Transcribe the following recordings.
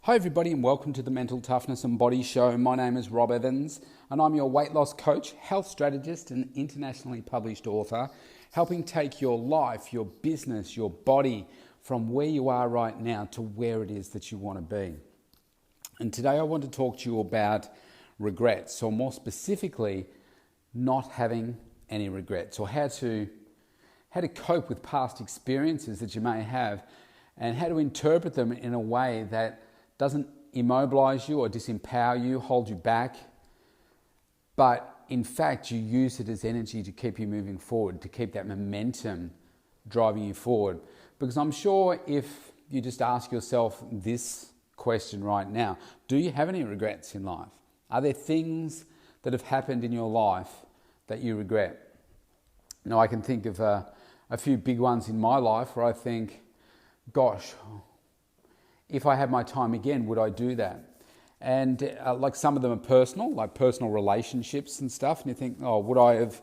Hi everybody and welcome to the Mental Toughness and Body Show. My name is Rob Evans and I'm your weight loss coach, health strategist and internationally published author, helping take your life, your business, your body from where you are right now to where it is that you want to be. And today I want to talk to you about regrets, or more specifically, not having any regrets, or how to cope with past experiences that you may have and how to interpret them in a way that doesn't immobilize you or disempower you, hold you back, but in fact you use it as energy to keep you moving forward, to keep that momentum driving you forward. Because I'm sure if you just ask yourself this question right now, do you have any regrets in life? Are there things that have happened in your life that you regret? Now I can think of a few big ones in my life where I think, gosh, if I had my time again, would I do that? And like some of them are personal, like personal relationships and stuff. And you think, oh, would I have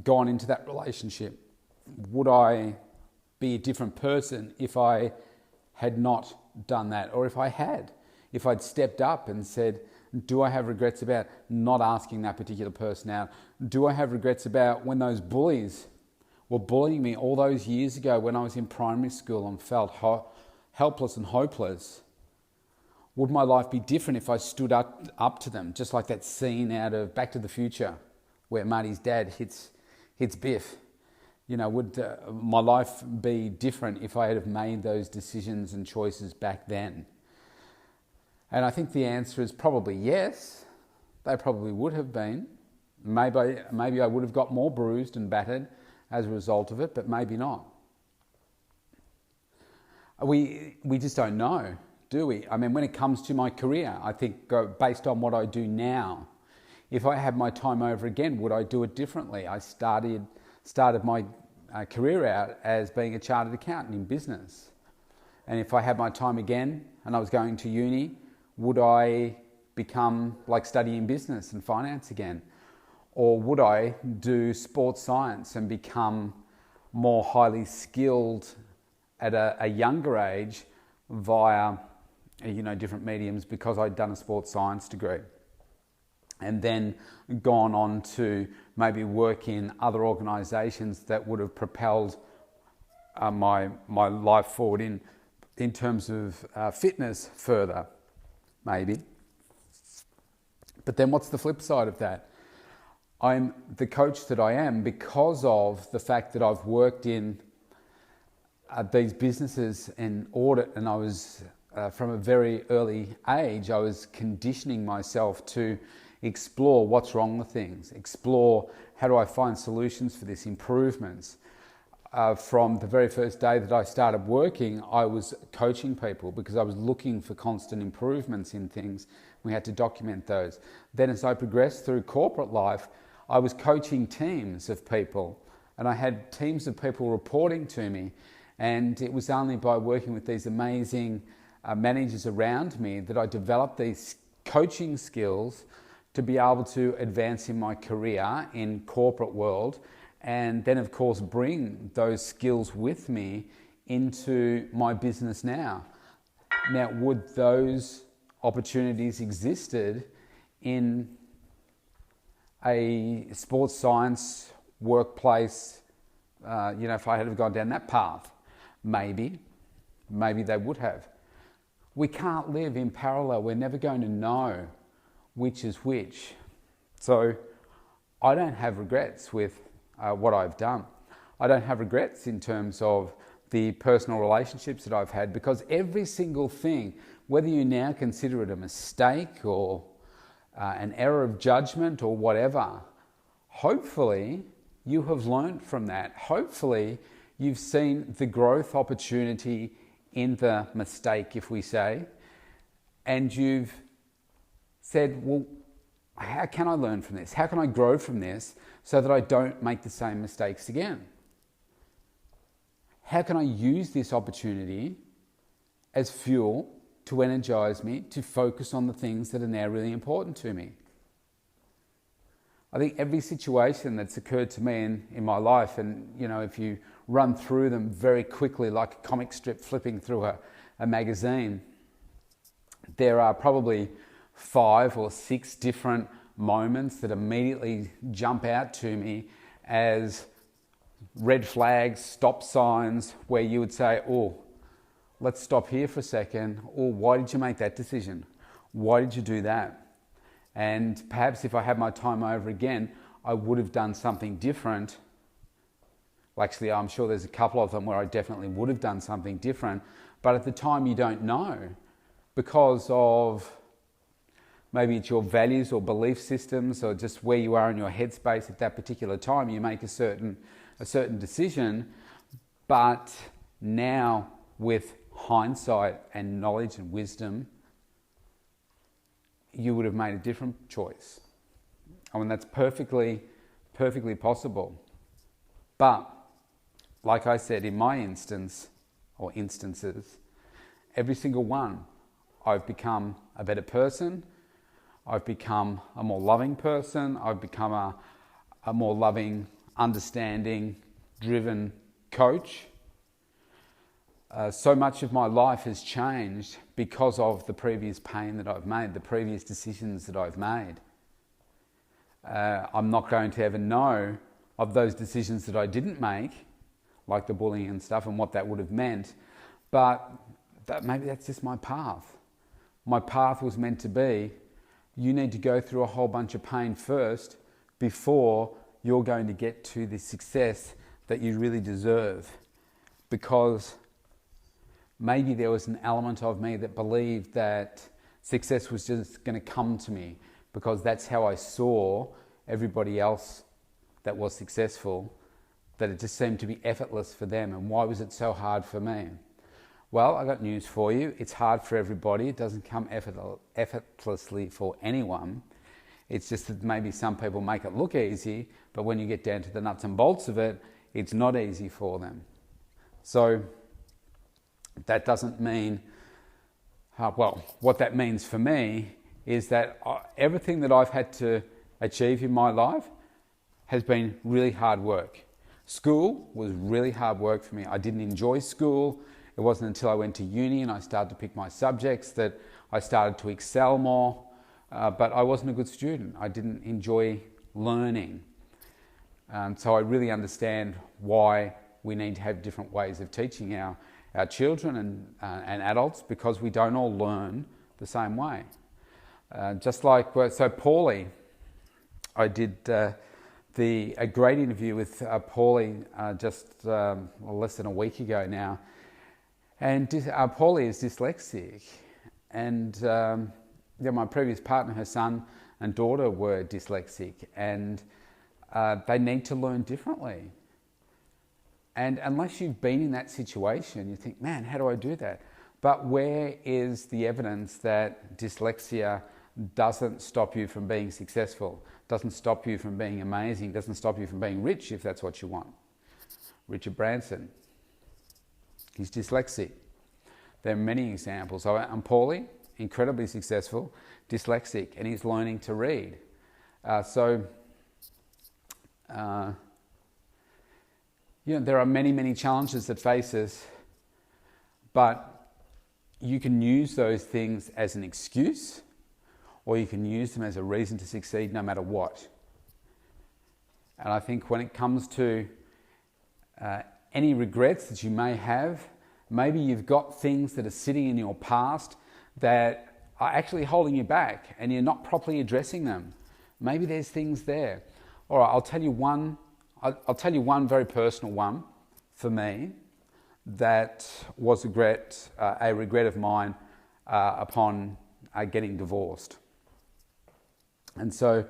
gone into that relationship? Would I be a different person if I had not done that? Or if I'd stepped up and said, do I have regrets about not asking that particular person out? Do I have regrets about when those bullies were bullying me all those years ago when I was in primary school and felt helpless and hopeless? Would my life be different if I stood up to them? Just like that scene out of Back to the Future where Marty's dad hits Biff. You know, would my life be different if I had have made those decisions and choices back then? And I think the answer is probably yes. They probably would have been. Maybe I would have got more bruised and battered as a result of it, but maybe not. We just don't know, do we? I mean, when it comes to my career, I think based on what I do now, if I had my time over again, would I do it differently? I started my career out as being a chartered accountant in business. And if I had my time again and I was going to uni, would I become like studying business and finance again? Or would I do sports science and become more highly skilled at a younger age via different mediums because I'd done a sports science degree, and then gone on to maybe work in other organisations that would have propelled my life forward in terms of fitness further, maybe. But then what's the flip side of that? I'm the coach that I am because of the fact that I've worked in these businesses and audit, and I was from a very early age I was conditioning myself to explore what's wrong with things, explore how do I find solutions for this, improvements. From the very first day that I started working, I was coaching people because I was looking for constant improvements in things. We had to document those. Then as I progressed through corporate life, I was coaching teams of people, and I had teams of people reporting to me. And it was only by working with these amazing managers around me that I developed these coaching skills to be able to advance in my career in corporate world, and then of course bring those skills with me into my business now. Now, would those opportunities existed in a sports science workplace, if I had have gone down that path? Maybe they would have. We can't live in parallel. We're never going to know which is which. So I don't have regrets with what I've done. I don't have regrets in terms of the personal relationships that I've had, because every single thing, whether you now consider it a mistake or an error of judgment or whatever, hopefully you have learned from that. Hopefully you've seen the growth opportunity in the mistake, if we say, and you've said, well, how can I learn from this? How can I grow from this so that I don't make the same mistakes again? How can I use this opportunity as fuel to energize me to focus on the things that are now really important to me? I think every situation that's occurred to me in my life, and if you run through them very quickly like a comic strip flipping through a magazine, there are probably 5 or 6 different moments that immediately jump out to me as red flags, stop signs, where you would say, oh, let's stop here for a second. Or why did you make that decision? Why did you do that? And perhaps if I had my time over again, I would have done something different. Well, actually, I'm sure there's a couple of them where I definitely would have done something different. But at the time, you don't know, because of maybe it's your values or belief systems, or just where you are in your headspace at that particular time. You make a certain decision, but now with hindsight and knowledge and wisdom, you would have made a different choice. I mean, that's perfectly possible. But like I said, in my instance or instances, every single one, I've become a better person. I've become a more loving person. I've become a more loving, understanding, driven coach. So much of my life has changed because of the previous pain that I've made, the previous decisions that I've made. I'm not going to ever know of those decisions that I didn't make, like the bullying and stuff, and what that would have meant. But maybe that's just my path. My path was meant to be, you need to go through a whole bunch of pain first before you're going to get to the success that you really deserve. Because maybe there was an element of me that believed that success was just going to come to me, because that's how I saw everybody else that was successful, that it just seemed to be effortless for them. And why was it so hard for me? Well, I got news for you. It's hard for everybody. It doesn't come effortlessly for anyone. It's just that maybe some people make it look easy, but when you get down to the nuts and bolts of it, it's not easy for them. So that doesn't mean, what that means for me is that everything that I've had to achieve in my life has been really hard work. School was really hard work for me. I didn't enjoy school. It wasn't until I went to uni and I started to pick my subjects that I started to excel more. But I wasn't a good student. I didn't enjoy learning. So I really understand why we need to have different ways of teaching our children and adults, because we don't all learn the same way. Just like, so Paulie, I did a great interview with Paulie just less than a week ago now. And Paulie is dyslexic. And my previous partner, her son and daughter were dyslexic, and they need to learn differently. And unless you've been in that situation, you think, man, how do I do that? But where is the evidence that dyslexia doesn't stop you from being successful, doesn't stop you from being amazing, doesn't stop you from being rich if that's what you want? Richard Branson, he's dyslexic. There are many examples. Paulie, incredibly successful, dyslexic, and he's learning to read. There are many, many challenges that face us, but you can use those things as an excuse, or you can use them as a reason to succeed no matter what. And I think when it comes to any regrets that you may have, maybe you've got things that are sitting in your past that are actually holding you back and you're not properly addressing them. Maybe there's things there. All right, I'll tell you one very personal one for me that was a regret of mine upon getting divorced. And so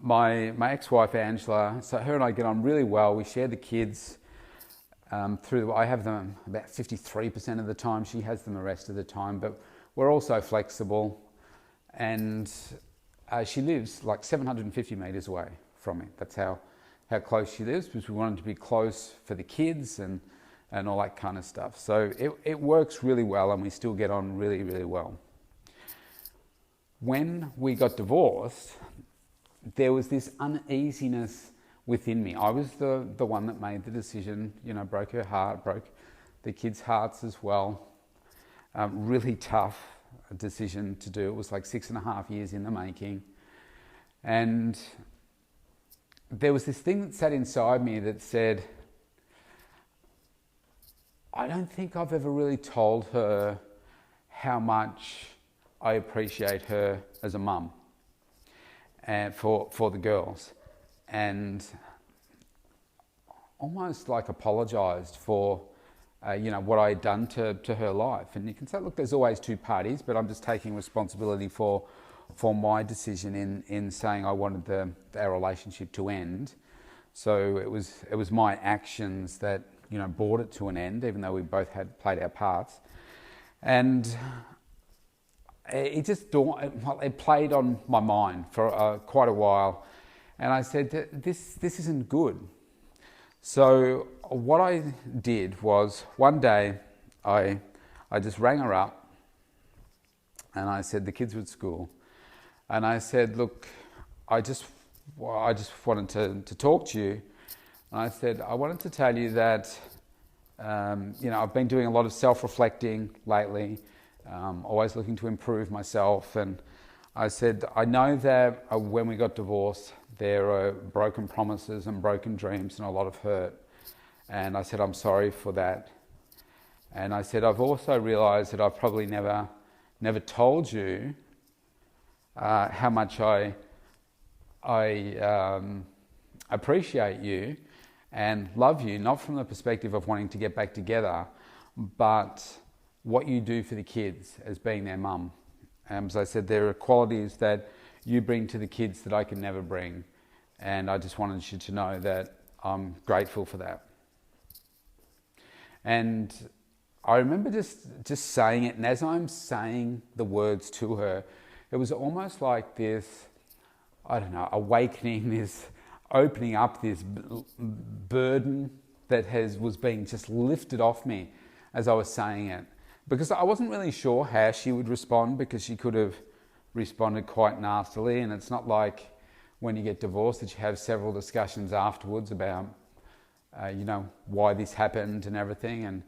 my ex-wife Angela, so her and I get on really well. We share the kids. I have them about 53% of the time. She has them the rest of the time. But we're also flexible. And she lives like 750 metres away from me. That's how close she lives, because we wanted to be close for the kids and all that kind of stuff. So it works really well, and we still get on really, really well. When we got divorced, there was this uneasiness within me. I was the one that made the decision, broke her heart, broke the kids' hearts as well. Really tough. decision to do. It was like 6.5 years in the making. And there was this thing that sat inside me that said, I don't think I've ever really told her how much I appreciate her as a mum and for the girls, and almost like apologised for what I had done to her life. And you can say, look, there's always two parties, but I'm just taking responsibility for my decision in saying I wanted our relationship to end. So it was my actions that brought it to an end, even though we both had played our parts. And it played on my mind for quite a while, and I said, this isn't good. So what I did was, one day I just rang her up, and I said, the kids were at school, and I said, look, I just wanted to talk to you. And I said, I wanted to tell you that I've been doing a lot of self-reflecting lately, always looking to improve myself. And I said, I know that when we got divorced, there are broken promises and broken dreams and a lot of hurt. And I said, I'm sorry for that. And I said, I've also realised that I've probably never told you how much I appreciate you and love you, not from the perspective of wanting to get back together, but what you do for the kids as being their mum. As I said, there are qualities that you bring to the kids that I can never bring. And I just wanted you to know that I'm grateful for that. And I remember just saying it, and as I'm saying the words to her, it was almost like this, awakening, this opening up, this burden that was being just lifted off me as I was saying it. Because I wasn't really sure how she would respond, because she could have responded quite nastily, and it's not like when you get divorced that you have several discussions afterwards about why this happened and everything. And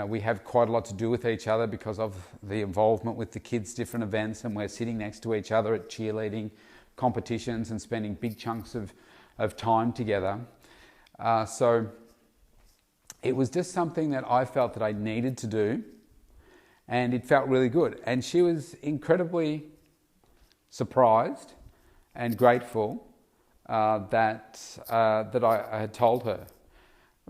we have quite a lot to do with each other because of the involvement with the kids' different events, and we're sitting next to each other at cheerleading competitions and spending big chunks of time together. So it was just something that I felt that I needed to do, and it felt really good. And she was incredibly surprised and grateful that I had told her.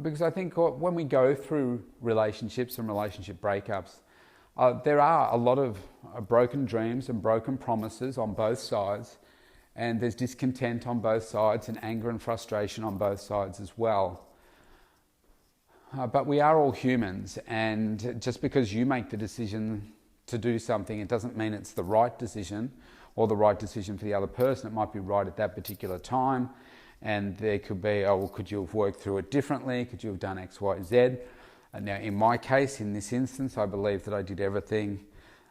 Because I think when we go through relationships and relationship breakups, there are a lot of broken dreams and broken promises on both sides, and there's discontent on both sides and anger and frustration on both sides as well. But we are all humans, and just because you make the decision to do something, it doesn't mean it's the right decision or the right decision for the other person. It might be right at that particular time, and there could be, could you have worked through it differently? Could you have done X, Y, Z? Now, in my case, in this instance, I believe that I did everything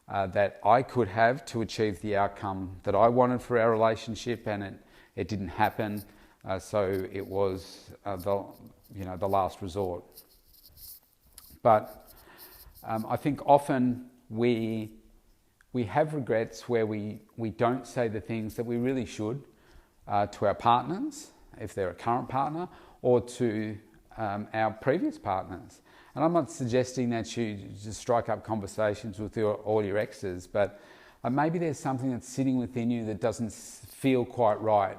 that I could have to achieve the outcome that I wanted for our relationship, and it didn't happen. So it was the last resort. But I think often we have regrets where we don't say the things that we really should to our partners, if they're a current partner, or to our previous partners. And I'm not suggesting that you just strike up conversations with all your exes, but maybe there's something that's sitting within you that doesn't feel quite right,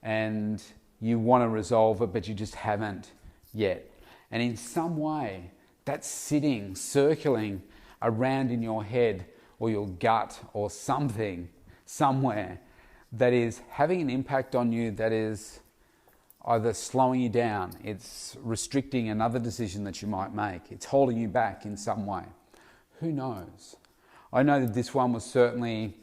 and you want to resolve it, but you just haven't yet. And in some way, that's sitting, circling around in your head or your gut or something, somewhere, that is having an impact on you, that is either slowing you down, it's restricting another decision that you might make, it's holding you back in some way. Who knows? I know that this one was certainly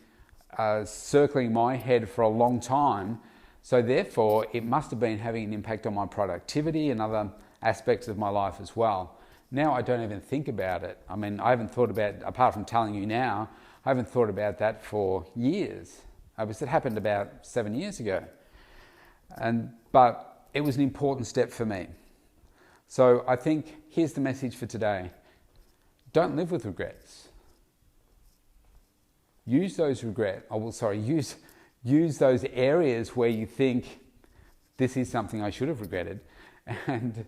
circling my head for a long time, so therefore it must have been having an impact on my productivity and other aspects of my life as well. Now I don't even think about it. I mean, I haven't thought about, apart from telling you now, I haven't thought about that for years. It happened about 7 years ago. But it was an important step for me. So I think here's the message for today. Don't live with regrets. use those use those areas where you think this is something I should have regretted, and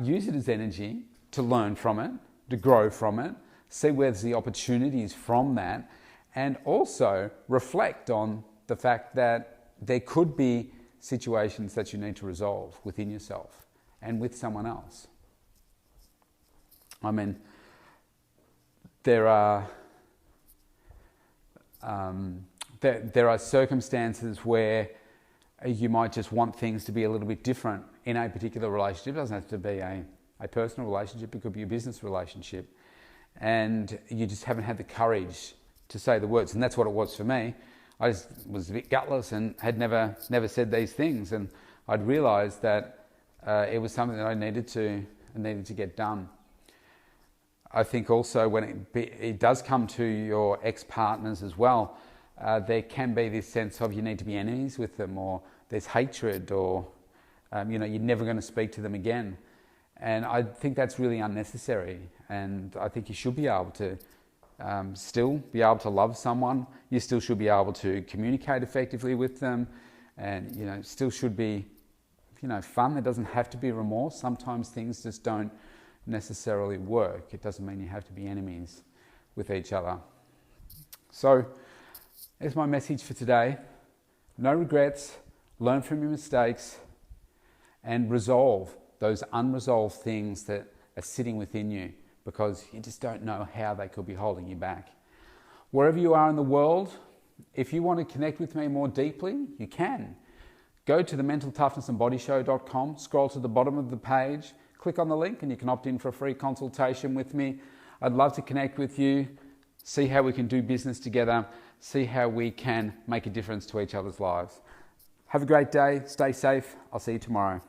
use it as energy to learn from it, to grow from it, see where's the opportunities from that, and also reflect on the fact that there could be situations that you need to resolve within yourself and with someone else. I mean, there are circumstances where you might just want things to be a little bit different in a particular relationship. It doesn't have to be a personal relationship, it could be a business relationship. And you just haven't had the courage to say the words. And that's what it was for me. I just was a bit gutless and had never said these things. And I'd realised that it was something that I needed to get done. I think also when it does come to your ex-partners as well, there can be this sense of you need to be enemies with them, or there's hatred, or you're never going to speak to them again. And I think that's really unnecessary. And I think you should be able to still be able to love someone. You still should be able to communicate effectively with them, and still should be fun. There doesn't have to be remorse. Sometimes things just don't necessarily work. It doesn't mean you have to be enemies with each other. So here's my message for today. No regrets, learn from your mistakes, and resolve those unresolved things that are sitting within you, because you just don't know how they could be holding you back. Wherever you are in the world, if you want to connect with me more deeply, you can. Go to the mentaltoughnessandbodyshow.com, scroll to the bottom of the page, click on the link, and you can opt in for a free consultation with me. I'd love to connect with you, see how we can do business together, see how we can make a difference to each other's lives. Have a great day, stay safe, I'll see you tomorrow.